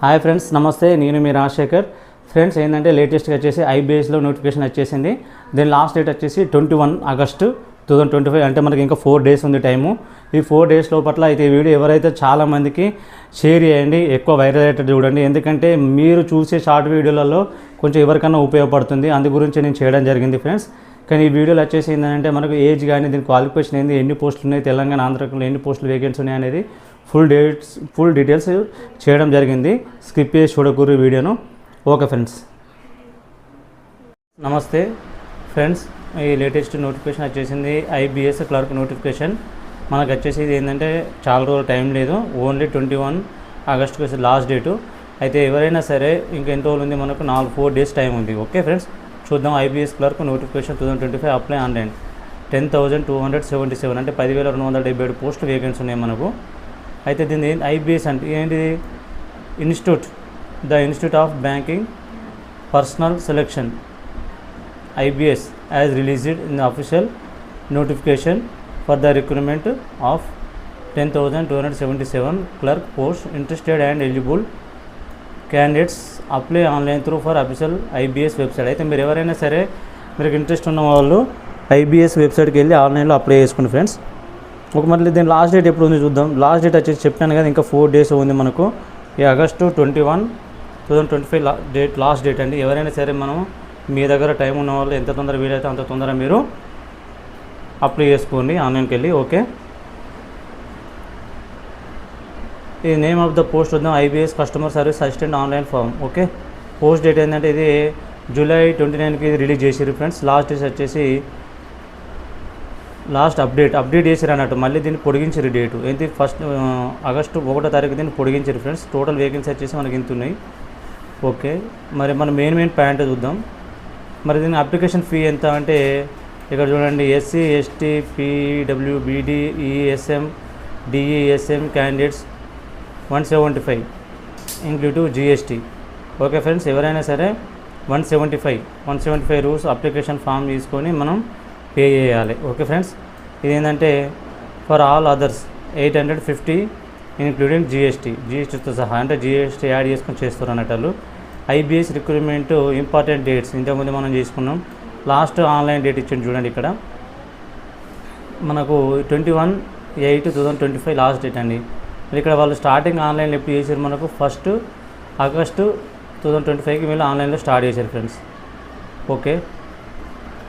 Hi friends, నమస్తే. నేను మీ Rajasekhar. Friends ఏంటంటే లేటెస్ట్గా వచ్చేసి ఐబీఎస్లో నోటిఫికేషన్ వచ్చేసింది. దీని లాస్ట్ డేట్ వచ్చేసి 21 ఆగస్టు 2025. అంటే మనకి ఇంకా 4 డేస్ ఉంది టైము. ఈ 4 డేస్ లోపల అయితే ఈ వీడియో ఎవరైతే చాలామందికి షేర్ చేయండి, ఎక్కువ వైరల్ అయ్యేటట్టు చూడండి. ఎందుకంటే మీరు చూసే షార్ట్ వీడియోలలో కొంచెం ఎవరికైనా ఉపయోగపడుతుంది. అందు గురించి నేను చేయడం జరిగింది ఫ్రెండ్స్. కానీ ఈ వీడియోలో వచ్చేసి ఏంటంటే మనకు ఏజ్ కానీ దీని క్వాలిఫికేషన్ ఏంది, ఎన్ని పోస్టులు ఉన్నాయి, తెలంగాణ ఆంధ్రప్రదేశ్లో ఎన్ని పోస్టులు వేకెన్సీ ఉన్నాయి అనేది ఫుల్ డీటెయిల్స్ చేయడం జరిగింది. స్కిప్ చేసి చూడకూరు వీడియోను. ఓకే ఫ్రెండ్స్, నమస్తే ఫ్రెండ్స్. ఈ లేటెస్ట్ నోటిఫికేషన్ వచ్చేసింది ఐబీఎస్ క్లర్క్ నోటిఫికేషన్. మనకు వచ్చేసి ఇది ఏంటంటే చాలా రోజులు టైం లేదు, ఓన్లీ 21 ఆగస్టుకి లాస్ట్ డేటు. అయితే ఎవరైనా సరే ఇంకా ఎన్ని రోజులు ఉంది, మనకు 4 డేస్ టైం ఉంది. ఓకే ఫ్రెండ్స్, చూద్దాం. IBS clerk notification 2025 apply online 10,277 అంటే 10,277 పోస్టులు వేకెన్సీ ఉన్నాయి మనకు. అయితే దీన్ని ఐబీఎస్ అంటే ఏంటిది? The institute of banking personal selection IBS as released in the official notification for the recruitment of 10,277 clerk post. Interested and eligible candidates apply online through for official IBS website. అయితే మీరు ఎవరైనా సరే మీకు interest ఉన్న వాళ్ళు IBS వెబ్సైట్కి వెళ్ళి ఆన్లైన్లో అప్లై చేసుకోండి ఫ్రెండ్స్. ఒక మళ్ళీ దీని లాస్ట్ డేట్ ఎప్పుడు ఉంది చూద్దాం. లాస్ట్ డేట్ వచ్చేసి చెప్పాను కదా, ఇంకా 4 డేస్ ఉంది మనకు. ఈ ఆగస్టు 21, 2025 డేట్ లాస్ట్ డేట్ అండి. ఎవరైనా సరే మనం మీ దగ్గర టైం ఉన్న వాళ్ళు ఎంత తొందర వీలైతే అంత తొందర మీరు అప్లై చేసుకోండి ఆన్లైన్కి వెళ్ళి. ఓకే, ఈ నేమ్ ఆఫ్ ద పోస్ట్ వద్దాం. IBS customer service assistant online form. Okay, post date ఏంటంటే ఇది జూలై 29కి రిలీజ్ చేసారు ఫ్రెండ్స్. లాస్ట్ డేట్ వచ్చేసి లాస్ట్ అప్డేట్ చేసారు అన్నట్టు. మళ్ళీ దీన్ని పొడిగించారు డేటు. ఏంటి? ఫస్ట్ ఆగస్టు 1వ తారీఖు దీన్ని పొడిగించారు ఫ్రెండ్స్. టోటల్ వేకెన్సీ వచ్చేసి మనకి ఇంత ఉన్నాయి. ఓకే, మరి మనం మెయిన్ పాయింట్ చూద్దాం. మరి దీని అప్లికేషన్ ఫీ ఎంత అంటే ఇక్కడ చూడండి. SC, ST, PWBD, ESM, DESM candidates 175 ఇంక్లూడివ్ GST. Okay friends, ఎవరైనా సరే 175 రూల్స్ అప్లికేషన్ ఫామ్ తీసుకొని మనం పే చేయాలి. ఓకే ఫ్రెండ్స్, ఇది ఏంటంటే ఫర్ ఆల్ అదర్స్ 850 ఇంక్లూడింగ్ GSTతో సహా. అంటే GST యాడ్ చేసుకొని చేస్తారు అన్నట్టు. IBS రిక్రూట్మెంట్ ఇంపార్టెంట్ డేట్స్ ఇంతకుముందు మనం చేసుకున్నాం. లాస్ట్ ఆన్లైన్ డేట్ ఇచ్చింది చూడండి. ఇక్కడ మనకు 21/8/2025 లాస్ట్ డేట్ అండి. ఇక్కడ వాళ్ళు స్టార్టింగ్ ఆన్లైన్లో ఎప్పుడు చేశారు? మనకు 1 ఆగస్టు 2025కి వీళ్ళు ఆన్లైన్లో స్టార్ట్ చేశారు ఫ్రెండ్స్. ఓకే,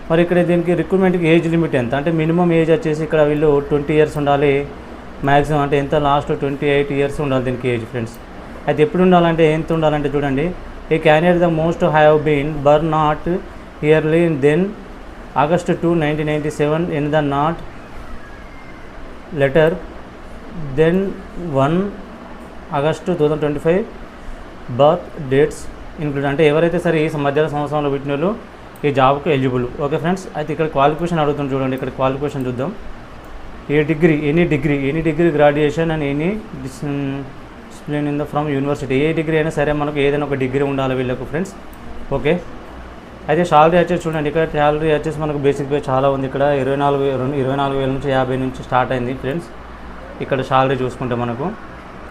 మరి ఇక్కడ దీనికి రిక్రూట్మెంట్కి ఏజ్ లిమిట్ ఎంత అంటే మినిమం ఏజ్ వచ్చేసి ఇక్కడ వీళ్ళు 20 ఇయర్స్ ఉండాలి. మ్యాక్సిమం అంటే ఎంత? లాస్ట్ 28 ఇయర్స్ ఉండాలి దీనికి ఏజ్ ఫ్రెండ్స్. అయితే ఎప్పుడు ఉండాలంటే ఎంత ఉండాలంటే చూడండి. A candidate the most have been born not earlier than August 2, 1997 in the not later than 1 August 2025 birth dates include. అంటే ఎవరైతే సరే ఈ మధ్య సంవత్సరంలో పుట్టిన వాళ్ళు ఈ జాబ్కు ఎలిజిబుల్. ఓకే ఫ్రెండ్స్, అయితే ఇక్కడ క్వాలిఫికేషన్ అడుగుతుంది చూడండి. ఇక్కడ క్వాలిఫికేషన్ చూద్దాం. Any degree graduation and any discipline in the from university. A degree అయినా సరే మనకు ఏదైనా ఒక డిగ్రీ ఉండాలి వీళ్ళకు ఫ్రెండ్స్. ఓకే, అయితే శాలరీ వచ్చేసి చూడండి. ఇక్కడ శాలరీ వచ్చేసి మనకు బేసిక్ పే చాలా ఉంది. ఇక్కడ 24,000 నుంచి 50 నుంచి స్టార్ట్ అయింది ఫ్రెండ్స్. ఇక్కడ శాలరీ చూసుకుంటే మనకు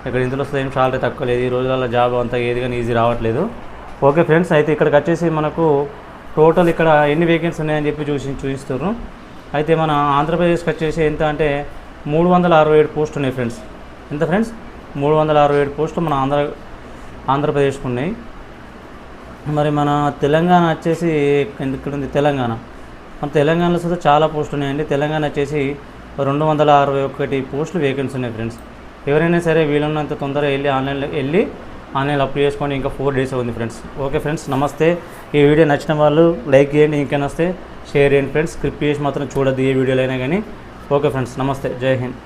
ఇక్కడ ఇందులో వస్తే ఏం శాలరీ తక్కువ లేదు. ఈ రోజులలో జాబ్ అంతా ఏది కానీ ఈజీ రావట్లేదు. ఓకే ఫ్రెండ్స్, అయితే ఇక్కడికి వచ్చేసి మనకు టోటల్ ఇక్కడ ఎన్ని వేకెన్సీ ఉన్నాయని చెప్పి చూపిస్తారు. అయితే మన ఆంధ్రప్రదేశ్కి వచ్చేసి ఎంత అంటే 367 పోస్టులు ఉన్నాయి ఫ్రెండ్స్. ఎంత ఫ్రెండ్స్? 367 పోస్టులు మన ఆంధ్రప్రదేశ్కి ఉన్నాయి. మరి మన తెలంగాణ వచ్చేసి ఇక్కడ ఉంది మన తెలంగాణలో చూస్తే చాలా పోస్టులు ఉన్నాయండి. తెలంగాణ వచ్చేసి 261 పోస్టులు వేకెన్సీ ఉన్నాయి ఫ్రెండ్స్. ఎవరైనా సరే వీలున్నంత తొందరగా ఆన్లైన్లో అప్లై చేసుకోండి. ఇంకా 4 డేస్ ఉంది ఫ్రెండ్స్. ఓకే ఫ్రెండ్స్, నమస్తే. ఈ వీడియో నచ్చిన వాళ్ళు లైక్ చేయండి, ఇంకేనా వస్తే షేర్ చేయండి ఫ్రెండ్స్. స్క్రిప్ట్ చేసి మాత్రం చూడద్దు ఏ వీడియోలో అయినా కానీ. ఓకే ఫ్రెండ్స్, నమస్తే, జై హింద్.